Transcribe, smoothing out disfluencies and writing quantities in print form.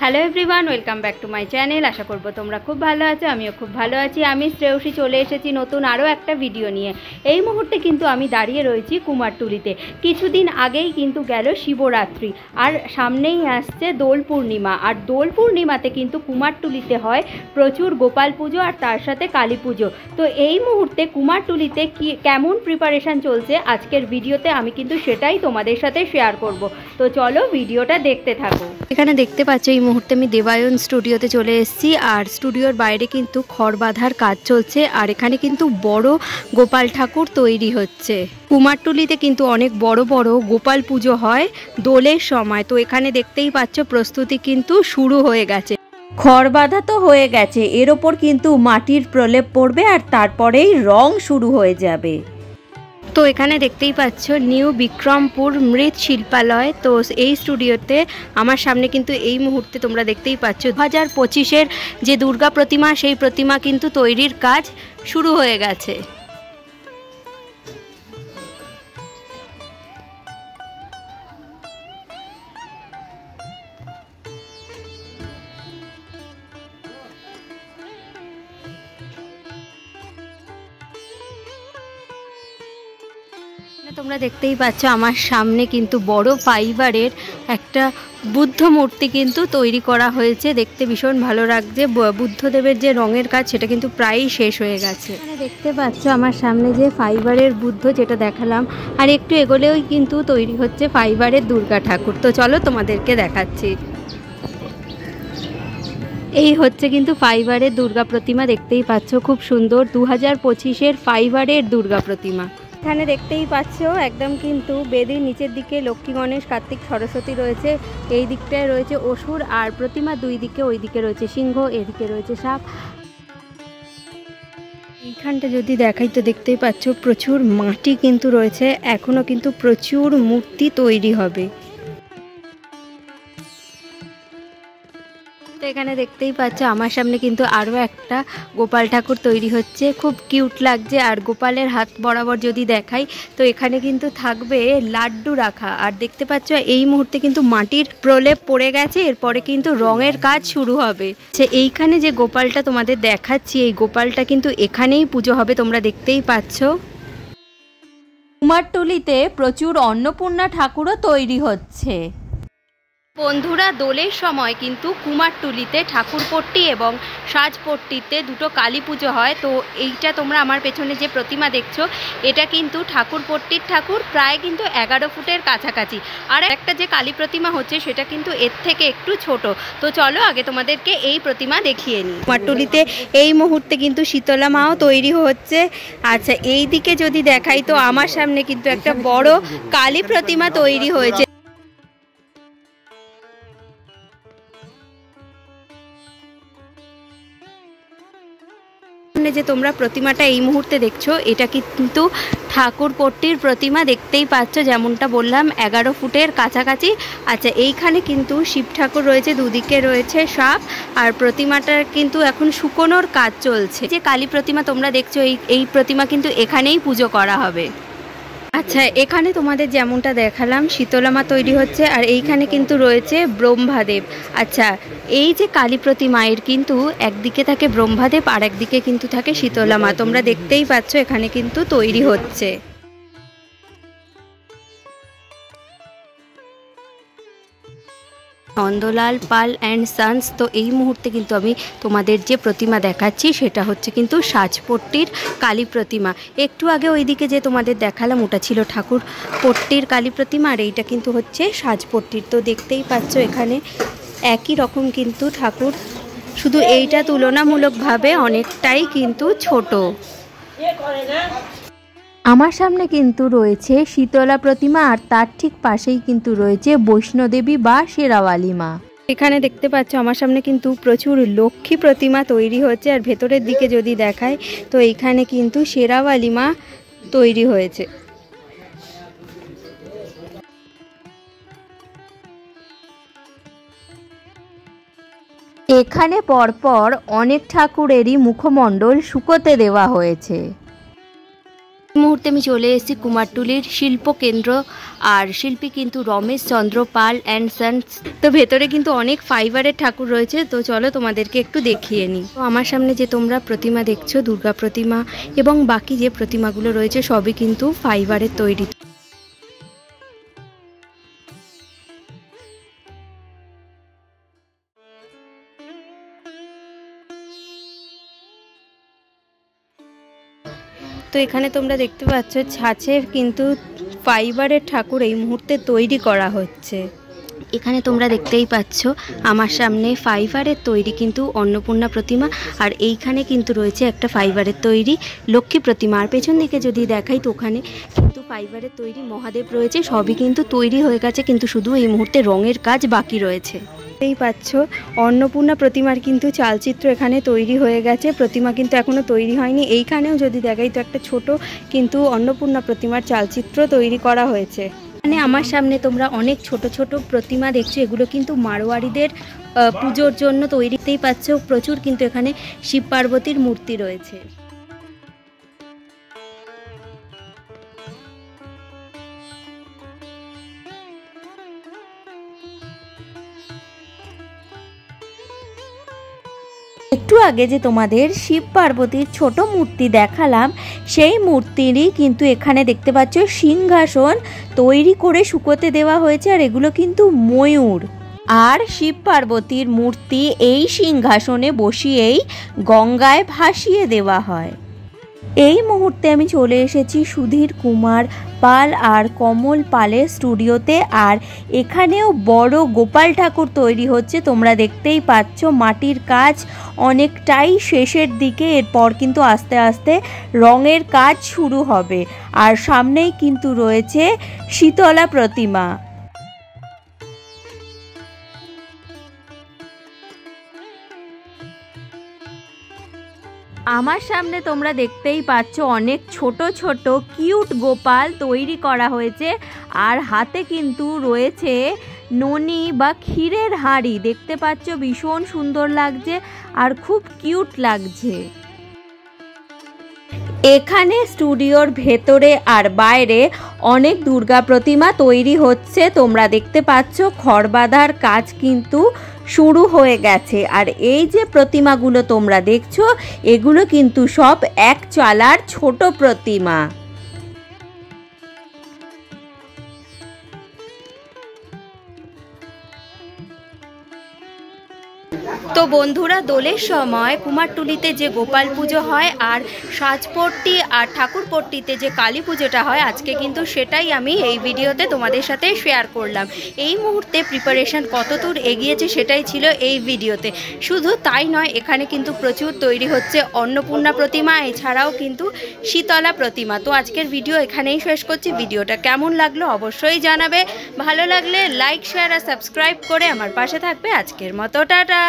Hello everyone, welcome back to my channel. আশা করব তোমরা খুব ভালো আছো, আমিও খুব ভালো আছি। আমি শ্রেয়সী চলে এসেছি নতুন আরও একটা ভিডিও নিয়ে। এই মুহূর্তে কিন্তু আমি দাঁড়িয়ে রয়েছি কুমারটুলিতে। কিছুদিন আগেই কিন্তু গেল শিবরাত্রি, আর সামনেই আসছে দোল পূর্ণিমা। আর দোল পূর্ণিমাতে কিন্তু কুমারটুলিতে হয় প্রচুর গোপাল পুজো আর তার সাথে কালী পুজো। তো এই মুহূর্তে কুমারটুলিতে কেমন প্রিপারেশান চলছে আজকের ভিডিওতে আমি কিন্তু সেটাই তোমাদের সাথে শেয়ার করব। তো চলো ভিডিওটা দেখতে থাকো। এখানে দেখতে পাচ্ছ এই মুহূর্তে আমি দেবায়ন স্টুডিওতে চলে এসেছি, আর স্টুডিওর বাইরে কিন্তু খড় বাঁধার কাজ চলছে, আর এখানে কিন্তু বড় গোপাল ঠাকুর তৈরি হচ্ছে। কুমারটুলিতে কিন্তু অনেক বড় বড় গোপাল পুজো হয় দোলের সময়। তো এখানে দেখতেই পাচ্ছ প্রস্তুতি কিন্তু শুরু হয়ে গেছে। খড় বাঁধা তো হয়ে গেছে, এর ওপর কিন্তু মাটির প্রলেপ পড়বে আর তারপরেই রং শুরু হয়ে যাবে। তো এখানে দেখতেই পাচ্ছ নিউ বিক্রমপুর মৃৎ শিল্পালয়। তো এই স্টুডিওতে আমার সামনে কিন্তু এই মুহূর্তে তোমরা দেখতেই পাচ্ছ 2025-এর যে দুর্গা প্রতিমা, সেই প্রতিমা কিন্তু তৈরির কাজ শুরু হয়ে গেছে। তোমরা দেখতেই পাচ্ছ আমার সামনে কিন্তু বড় ফাইবারের একটা বুদ্ধ মূর্তি কিন্তু তৈরি করা হয়েছে। দেখতে ভীষণ ভালো লাগছে। বুদ্ধদেবের যে রঙের কাজ সেটা কিন্তু প্রায়ই শেষ হয়ে গেছে। দেখতে পাচ্ছ আমার সামনে যে ফাইবারের বুদ্ধ যেটা দেখালাম, আর একটু এগোলেই কিন্তু তৈরি হচ্ছে ফাইবারের দুর্গা ঠাকুর। তো চলো তোমাদেরকে দেখাচ্ছি। এই হচ্ছে কিন্তু ফাইবারের দুর্গা প্রতিমা। দেখতেই পাচ্ছ খুব সুন্দর 2025-এর ফাইবারের দুর্গা প্রতিমা। এখানে দেখতেই পাচ্ছ একদম কিন্তু বেদির নিচের দিকে লক্ষ্মী, গণেশ, কার্তিক, সরস্বতী রয়েছে। এই দিকটায় রয়েছে অসুর, আর প্রতিমা দুই দিকে, ওই দিকে রয়েছে সিংহ, এদিকে রয়েছে সাপ। এইখানটা যদি দেখাই তো দেখতেই পাচ্ছ প্রচুর মাটি কিন্তু রয়েছে, এখনো কিন্তু প্রচুর মূর্তি তৈরি হবে। তো এখানে দেখতেই পাচ্ছ আমার সামনে কিন্তু আরও একটা গোপাল ঠাকুর তৈরি হচ্ছে। খুব কিউট লাগছে। আর গোপালের হাত বরাবর যদি দেখাই তো এখানে কিন্তু থাকবে লাড্ডু রাখা। আর দেখতে পাচ্ছ এই মুহূর্তে কিন্তু মাটির প্রলেপ পড়ে গেছে, এরপরে কিন্তু রঙের কাজ শুরু হবে। এইখানে যে গোপালটা তোমাদের দেখাচ্ছি, এই গোপালটা কিন্তু এখানেই পুজো হবে। তোমরা দেখতেই পাচ্ছ কুমারটুলিতে প্রচুর অন্নপূর্ণা ঠাকুরও তৈরি হচ্ছে। বন্ধুরা, দোলের সময় কিন্তু কুমারটুলিতে ঠাকুরপট্টি এবং সাজপট্টিতে দুটো কালী পুজো হয়। তো এইটা তোমরা আমার পেছনে যে প্রতিমা দেখছো, এটা কিন্তু ঠাকুরপট্টির ঠাকুর, প্রায় কিন্তু 11 ফুটের কাছাকাছি। আর একটা যে কালী প্রতিমা হচ্ছে সেটা কিন্তু এর থেকে একটু ছোট। তো চলো আগে তোমাদেরকে এই প্রতিমা দেখিয়ে নিই। কুমারটুলিতে এই মুহূর্তে কিন্তু শীতলা মাও তৈরি হচ্ছে। আচ্ছা, এই দিকে যদি দেখাই তো আমার সামনে কিন্তু একটা বড় কালী প্রতিমা তৈরি হয়েছে। যে তোমরা প্রতিমাটা এই মুহূর্তে দেখছো, এটা কিন্তু ঠাকুরপট্টির প্রতিমা। দেখতেই পাচ্ছ যেমনটা বললাম 11 ফুটের কাছাকাছি। আচ্ছা, এইখানে কিন্তু শিব ঠাকুর রয়েছে, দুদিকে রয়েছে সাপ, আর প্রতিমাটার কিন্তু এখন শুকোনোর কাজ চলছে। যে কালী প্রতিমা তোমরা দেখছো, এই প্রতিমা কিন্তু এখানেই পুজো করা হবে। আচ্ছা, এখানে তোমাদের যেমনটা দেখালাম শীতলা মা তৈরি হচ্ছে, আর এইখানে কিন্তু রয়েছে ব্রহ্মাদেব। আচ্ছা, এই যে কালী প্রতিমায়ের কিন্তু একদিকে থাকে ব্রহ্মাদেব আর একদিকে কিন্তু থাকে শীতলা মা। তোমরা দেখতেই পাচ্ছ এখানে কিন্তু তৈরি হচ্ছে। নন্দলাল পাল অ্যান্ড সন্স। তো এই মুহূর্তে কিন্তু আমি তোমাদের যে প্রতিমা দেখাচ্ছি সেটা হচ্ছে কিন্তু সাজপট্টির কালী প্রতিমা। একটু আগে ওইদিকে যে তোমাদের দেখালাম ওটা ছিল ঠাকুরপট্টির কালী প্রতিমা, আর এইটা কিন্তু হচ্ছে সাজপট্টির। তো দেখতেই পাচ্ছ এখানে একই রকম কিন্তু ঠাকুর, শুধু এইটা তুলনামূলকভাবে অনেকটাই কিন্তু ছোট। আমার সামনে কিন্তু রয়েছে শীতলা প্রতিমা, আর তার ঠিক পাশেই কিন্তু রয়েছে বৈষ্ণোদেবী বা শেরাওয়ালি মা। এখানে দেখতে পাচ্ছ আমার সামনে কিন্তু প্রচুর লক্ষ্মী প্রতিমা তৈরি হচ্ছে, আর ভেতরের দিকে যদি দেখায় তো এইখানে কিন্তু শেরাওয়ালি মা তৈরি হয়েছে। এখানে পরপর অনেক ঠাকুরেরই মুখমণ্ডল শুকোতে দেওয়া হয়েছে। এই মুহূর্তে আমি চলে এসেছি কুমারটুলির শিল্প কেন্দ্র, আর শিল্পী কিন্তু রমেশ চন্দ্র পাল অ্যান্ড সন্স। তো ভেতরে কিন্তু অনেক ফাইবারের ঠাকুর রয়েছে, তো চলো তোমাদেরকে একটু দেখিয়ে নিই। তো আমার সামনে যে তোমরা প্রতিমা দেখছো, দুর্গা প্রতিমা এবং বাকি যে প্রতিমাগুলো রয়েছে সবই কিন্তু ফাইবারের তৈরি। তো এখানে তোমরা দেখতে পাচ্ছ ছাঁচের কিন্তু ফাইবারের ঠাকুর এই মুহূর্তে তৈরি করা হচ্ছে। এখানে তোমরা দেখতেই পাচ্ছ আমার সামনে ফাইবারের তৈরি কিন্তু অন্নপূর্ণা প্রতিমা, আর এইখানে কিন্তু রয়েছে একটা ফাইবারের তৈরি লক্ষ্মী প্রতিমা। আর পেছন দিকে যদি দেখাই তো ওখানে কিন্তু ফাইবারের তৈরি মহাদেব রয়েছে। সবই কিন্তু তৈরি হয়ে গেছে, কিন্তু শুধু এই মুহূর্তে রঙের কাজ বাকি রয়েছে। দেখতেই পাচ্ছ অন্নপূর্ণা প্রতিমার কিন্তু চালচিত্র এখানে তৈরি হয়ে গেছে, প্রতিমা কিন্তু এখনো তৈরি হয়নি। এইখানেও যদি দেখাই তো একটা ছোট কিন্তু অন্নপূর্ণা প্রতিমার চালচিত্র তৈরি করা হয়েছে। মানে আমার সামনে তোমরা অনেক ছোট ছোট প্রতিমা দেখছো, এগুলো কিন্তু মারোয়ারিদের পুজোর জন্য তৈরিতেই পাচ্ছ। প্রচুর কিন্তু এখানে শিব পার্বতীর মূর্তি রয়েছে। একটু আগে যে তোমাদের শিব পার্বতীর ছোট মূর্তি দেখালাম, সেই মূর্তিরই কিন্তু এখানে দেখতে পাচ্ছ সিংহাসন তৈরি করে শুকোতে দেওয়া হয়েছে, আর এগুলো কিন্তু ময়ূর। আর শিব পার্বতীর মূর্তি এই সিংহাসনে বসিয়েই গঙ্গায় ভাসিয়ে দেওয়া হয়। এই মুহূর্তে আমি চলে এসেছি সুধীর কুমার পাল আর কমল পালের স্টুডিওতে, আর এখানেও বড় গোপাল ঠাকুর তৈরি হচ্ছে। তোমরা দেখতেই পাচ্ছ মাটির কাজ অনেকটাই শেষের দিকে, এরপর কিন্তু আস্তে আস্তে রঙের কাজ শুরু হবে। আর সামনেই কিন্তু রয়েছে শীতলা প্রতিমা। আমার সামনে তোমরা দেখতেই পাচ্ছ অনেক ছোট ছোট কিউট গোপাল তৈরি করা হয়েছে, আর হাতে কিন্তু রয়েছে ননি বা ক্ষীরের হাঁড়ি। দেখতে পাচ্ছ ভীষণ সুন্দর লাগছে আর খুব কিউট লাগছে। এখানে স্টুডিওর ভেতরে আর বাইরে অনেক দুর্গা প্রতিমা তৈরি হচ্ছে। তোমরা দেখতে পাচ্ছ খড় বাঁধার কাজ কিন্তু শুরু হয়ে গেছে। আর এই যে প্রতিমাগুলো তোমরা দেখছো, এগুলো কিন্তু সব এক চালার ছোট প্রতিমা। তো বন্ধুরা, দোলের সময় কুমারটুলিতে যে গোপাল পুজো হয় আর সাজপট্টি আর ঠাকুরপট্টিতে যে কালী পুজোটা হয়, আজকে কিন্তু সেটাই আমি এই ভিডিওতে তোমাদের সাথে শেয়ার করলাম। এই মুহূর্তে প্রিপারেশন কতদূর এগিয়েছে সেটাই ছিল এই ভিডিওতে। শুধু তাই নয়, এখানে কিন্তু প্রচুর তৈরি হচ্ছে অন্নপূর্ণা প্রতিমা, এছাড়াও কিন্তু শীতলা প্রতিমা। তো আজকের ভিডিও এখানেই শেষ করছি। ভিডিওটা কেমন লাগলো অবশ্যই জানাবে। ভালো লাগলে লাইক, শেয়ার আর সাবস্ক্রাইব করে আমার পাশে থাকবে। আজকের মতো টাটা।